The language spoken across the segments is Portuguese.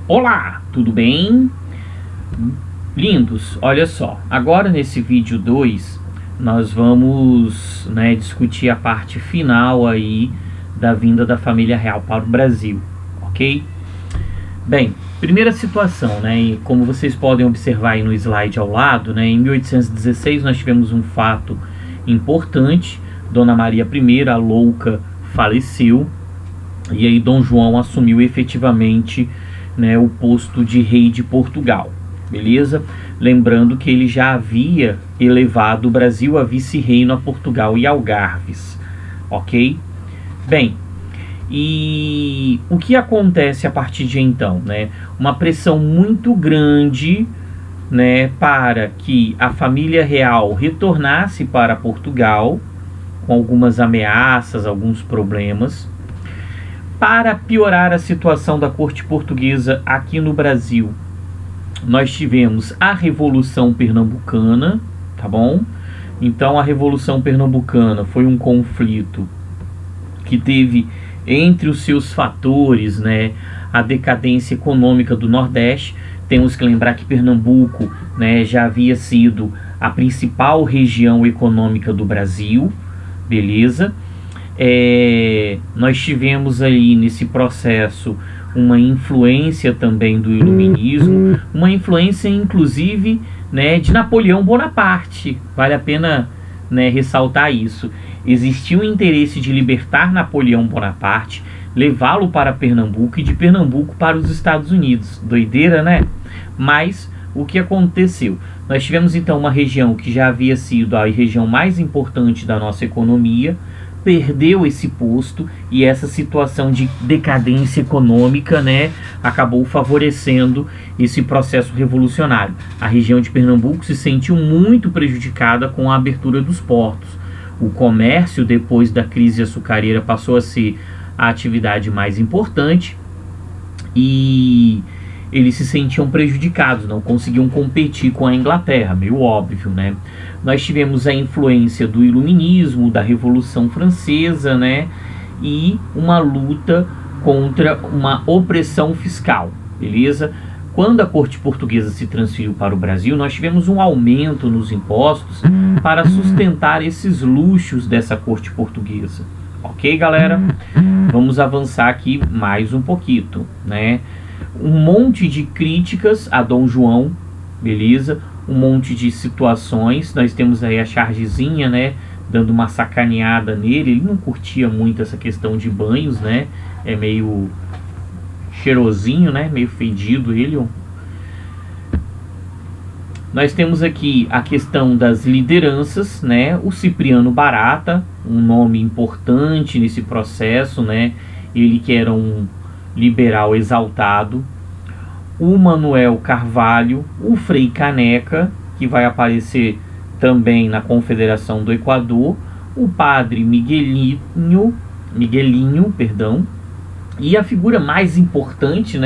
Olá, tudo bem? Lindos, olha só, agora nesse vídeo 2 nós vamos, discutir a parte final aí da vinda da família real para o Brasil, ok? Bem, primeira situação, e como vocês podem observar aí no slide ao lado, em 1816 nós tivemos um fato importante. Dona Maria I, a louca, faleceu, e aí Dom João assumiu efetivamente o posto de rei de Portugal, beleza? Lembrando que ele já havia elevado o Brasil a vice-reino a Portugal e Algarves, ok? Bem, e o que acontece a partir de então? Uma pressão muito grande para que a família real retornasse para Portugal, com algumas ameaças, alguns problemas. Para piorar a situação da corte portuguesa aqui no Brasil, nós tivemos a Revolução Pernambucana, tá bom? Então a Revolução Pernambucana foi um conflito que teve entre os seus fatores, a decadência econômica do Nordeste. Temos que lembrar que Pernambuco, já havia sido a principal região econômica do Brasil, beleza? Nós tivemos aí nesse processo uma influência também do iluminismo, uma influência inclusive de Napoleão Bonaparte. Vale a pena ressaltar isso. Existia um interesse de libertar Napoleão Bonaparte, levá-lo para Pernambuco e de Pernambuco para os Estados Unidos. Doideira, né? Mas o que aconteceu? Nós tivemos então uma região que já havia sido a região mais importante da nossa economia, perdeu esse posto, e essa situação de decadência econômica acabou favorecendo esse processo revolucionário. A região de Pernambuco se sentiu muito prejudicada com a abertura dos portos. O comércio, depois da crise açucareira, passou a ser a atividade mais importante e eles se sentiam prejudicados, não conseguiam competir com a Inglaterra, meio óbvio, Nós tivemos a influência do iluminismo, da Revolução Francesa, e uma luta contra uma opressão fiscal, beleza? Quando a corte portuguesa se transferiu para o Brasil, nós tivemos um aumento nos impostos para sustentar esses luxos dessa corte portuguesa. Ok, galera? Vamos avançar aqui mais um pouquinho, Um monte de críticas a Dom João, beleza? Um monte de situações. Nós temos aí a Chargezinha, dando uma sacaneada nele. Ele não curtia muito essa questão de banhos, É meio cheirosinho, meio fedido ele. Nós temos aqui a questão das lideranças, O Cipriano Barata, um nome importante nesse processo, Ele que era um liberal exaltado. O Manuel Carvalho, o Frei Caneca, que vai aparecer também na Confederação do Equador, o padre Miguelinho, e a figura mais importante,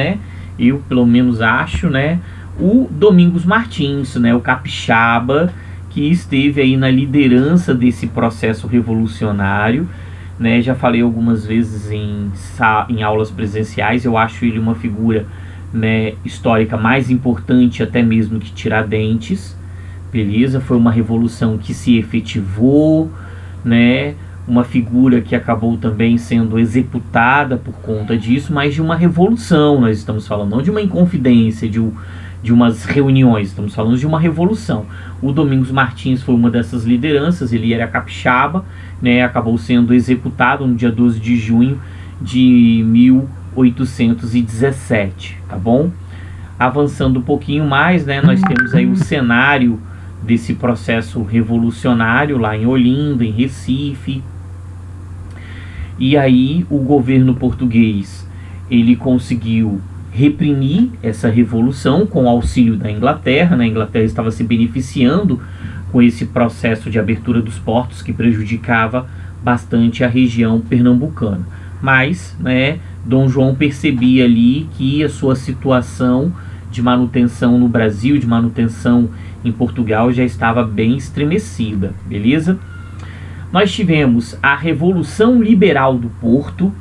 eu pelo menos acho, o Domingos Martins, o capixaba, que esteve aí na liderança desse processo revolucionário, já falei algumas vezes em aulas presenciais. Eu acho ele uma figura histórica mais importante até mesmo que Tiradentes, beleza? Foi uma revolução que se efetivou, uma figura que acabou também sendo executada por conta disso, mas de uma revolução nós estamos falando, não de uma inconfidência, de umas reuniões, estamos falando de uma revolução. O Domingos Martins foi uma dessas lideranças. Ele era capixaba, acabou sendo executado no dia 12 de junho de 1817, tá bom? Avançando um pouquinho mais, nós temos aí o cenário desse processo revolucionário lá em Olinda, em Recife. E aí o governo português, ele conseguiu reprimir essa revolução com o auxílio da Inglaterra. A Inglaterra estava se beneficiando com esse processo de abertura dos portos que prejudicava bastante a região pernambucana. Mas, Dom João percebia ali que a sua situação de manutenção no Brasil, de manutenção em Portugal, já estava bem estremecida, beleza? Nós tivemos a Revolução Liberal do Porto,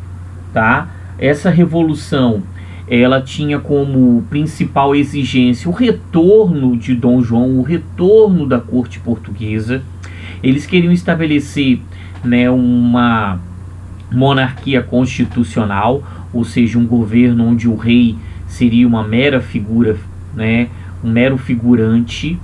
tá? Essa revolução, ela tinha como principal exigência o retorno de Dom João, o retorno da corte portuguesa. Eles queriam estabelecer, né, uma monarquia constitucional, ou seja, um governo onde o rei seria uma mera figura, né, um mero figurante,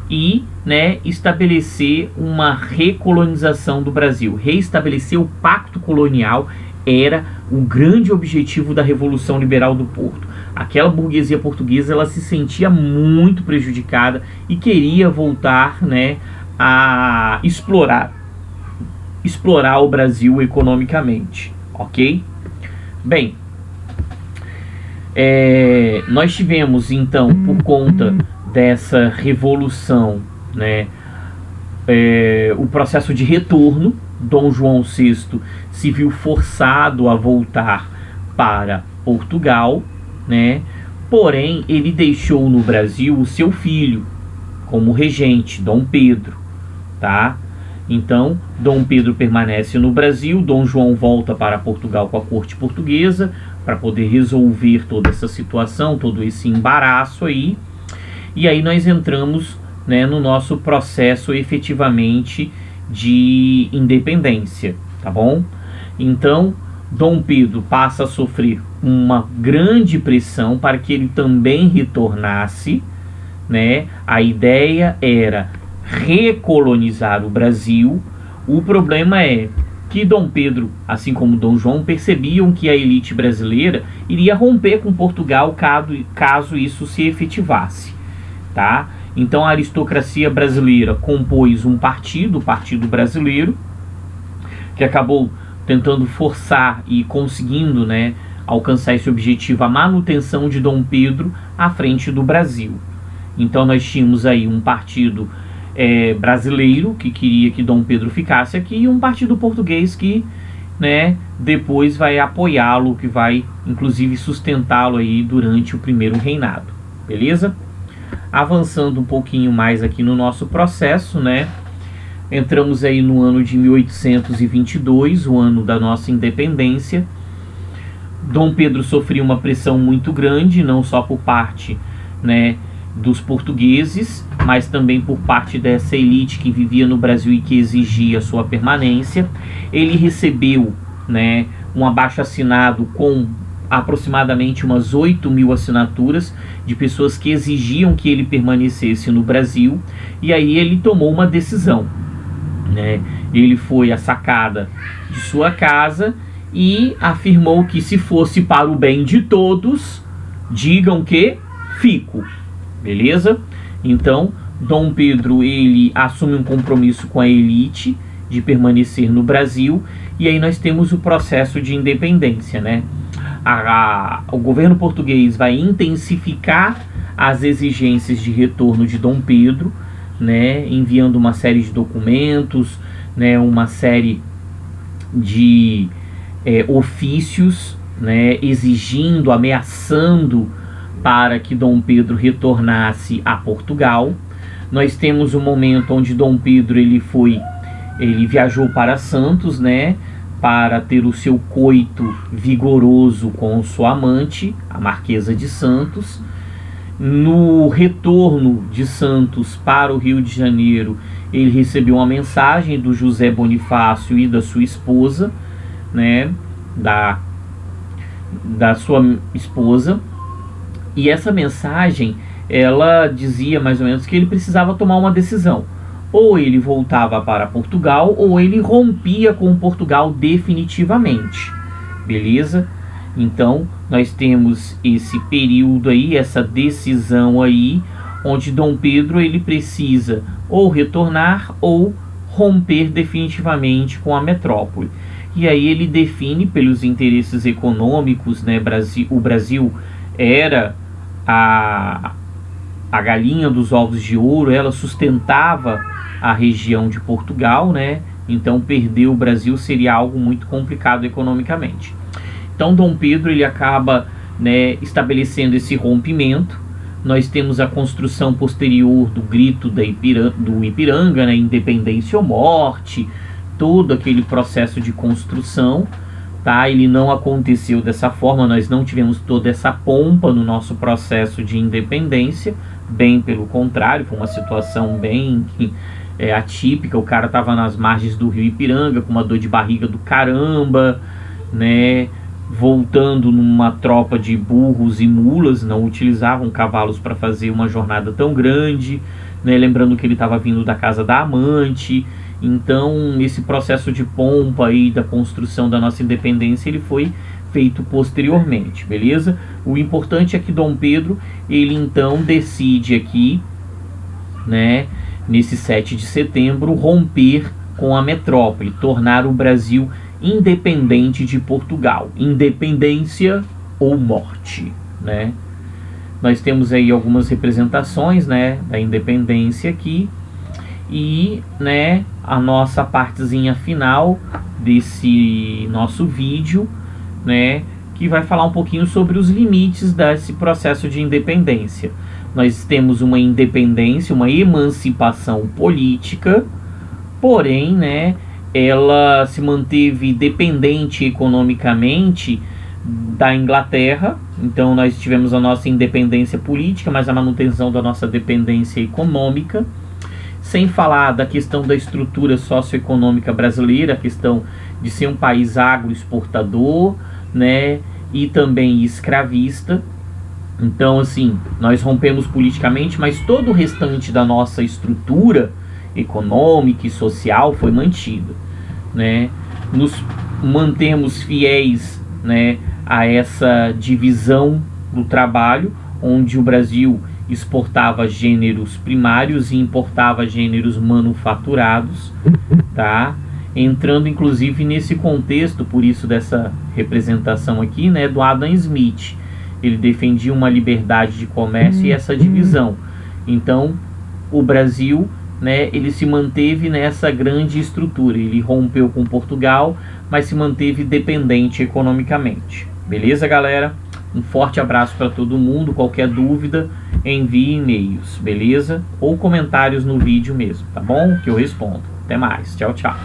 e, né, estabelecer uma recolonização do Brasil. Reestabelecer o pacto colonial era o grande objetivo da Revolução Liberal do Porto. Aquela burguesia portuguesa, ela se sentia muito prejudicada e queria voltar, né, a explorar o Brasil economicamente, ok? Bem, nós tivemos então, por conta dessa revolução, né, o processo de retorno. Dom João VI se viu forçado a voltar para Portugal, né? Porém, ele deixou no Brasil o seu filho como regente, Dom Pedro, tá? Então, Dom Pedro permanece no Brasil, Dom João volta para Portugal com a corte portuguesa para poder resolver toda essa situação, todo esse embaraço aí. E aí nós entramos, né, no nosso processo efetivamente de independência, tá bom? Então, Dom Pedro passa a sofrer uma grande pressão para que ele também retornasse, né? A ideia era recolonizar o Brasil. O problema é que Dom Pedro, assim como Dom João, percebiam que a elite brasileira iria romper com Portugal caso isso se efetivasse, tá? Então a aristocracia brasileira compôs um partido, o Partido Brasileiro, que acabou tentando forçar e conseguindo, né, alcançar esse objetivo, a manutenção de Dom Pedro à frente do Brasil. Então nós tínhamos aí um partido brasileiro que queria que Dom Pedro ficasse aqui e um partido português que, né, depois vai apoiá-lo, que vai inclusive sustentá-lo aí durante o primeiro reinado, beleza? Avançando um pouquinho mais aqui no nosso processo, né? Entramos aí no ano de 1822, o ano da nossa independência. Dom Pedro sofreu uma pressão muito grande, não só por parte, né, dos portugueses, mas também por parte dessa elite que vivia no Brasil e que exigia sua permanência. Ele recebeu, né, um abaixo-assinado com aproximadamente umas 8.000 assinaturas de pessoas que exigiam que ele permanecesse no Brasil, e aí ele tomou uma decisão, né? Ele foi à sacada de sua casa e afirmou que se fosse para o bem de todos, digam que fico, beleza? Então Dom Pedro, ele assume um compromisso com a elite de permanecer no Brasil, e aí nós temos o processo de independência, né? O governo português vai intensificar as exigências de retorno de Dom Pedro, né, enviando uma série de documentos, né, uma série de ofícios, né, exigindo, ameaçando para que Dom Pedro retornasse a Portugal. Nós temos um momento onde Dom Pedro ele viajou para Santos, né, para ter o seu coito vigoroso com sua amante, a Marquesa de Santos. No retorno de Santos para o Rio de Janeiro, ele recebeu uma mensagem do José Bonifácio e da sua esposa, né, da sua esposa, e essa mensagem, ela dizia mais ou menos que ele precisava tomar uma decisão. Ou ele voltava para Portugal, ou ele rompia com Portugal definitivamente, beleza? Então, nós temos esse período aí, essa decisão aí, onde Dom Pedro ele precisa ou retornar ou romper definitivamente com a metrópole. E aí ele define pelos interesses econômicos, né? O Brasil era a galinha dos ovos de ouro, ela sustentava a região de Portugal, né? Então perder o Brasil seria algo muito complicado economicamente. Então Dom Pedro ele acaba, né, estabelecendo esse rompimento. Nós temos a construção posterior do grito do Ipiranga, né, independência ou morte, todo aquele processo de construção, tá? Ele não aconteceu dessa forma, nós não tivemos toda essa pompa no nosso processo de independência, bem pelo contrário, foi uma situação bem atípica. O cara estava nas margens do rio Ipiranga com uma dor de barriga do caramba, né? Voltando numa tropa de burros e mulas, não utilizavam cavalos para fazer uma jornada tão grande, né? Lembrando que ele estava vindo da casa da amante. Então esse processo de pompa aí da construção da nossa independência, ele foi feito posteriormente, beleza? O importante é que Dom Pedro, ele então decide aqui, né, nesse 7 de setembro, romper com a metrópole, tornar o Brasil independente de Portugal. Independência ou morte, né? Nós temos aí algumas representações, né, da independência aqui. E, né, a nossa partezinha final desse nosso vídeo, né, que vai falar um pouquinho sobre os limites desse processo de independência. Nós temos uma independência, uma emancipação política, porém, né, ela se manteve dependente economicamente da Inglaterra. Então nós tivemos a nossa independência política, mas a manutenção da nossa dependência econômica. Sem falar da questão da estrutura socioeconômica brasileira, a questão de ser um país agroexportador, né, e também escravista. Então, assim, nós rompemos politicamente, mas todo o restante da nossa estrutura econômica e social foi mantida, né? Nos mantemos fiéis, né, a essa divisão do trabalho, onde o Brasil exportava gêneros primários e importava gêneros manufaturados, tá? Entrando inclusive nesse contexto, por isso dessa representação aqui, né, do Adam Smith. Ele defendia uma liberdade de comércio e essa divisão. Então, o Brasil, né, ele se manteve nessa grande estrutura. Ele rompeu com Portugal, mas se manteve dependente economicamente. Beleza, galera? Um forte abraço para todo mundo. Qualquer dúvida, envie e-mails, beleza? Ou comentários no vídeo mesmo, tá bom? Que eu respondo. Até mais. Tchau, tchau.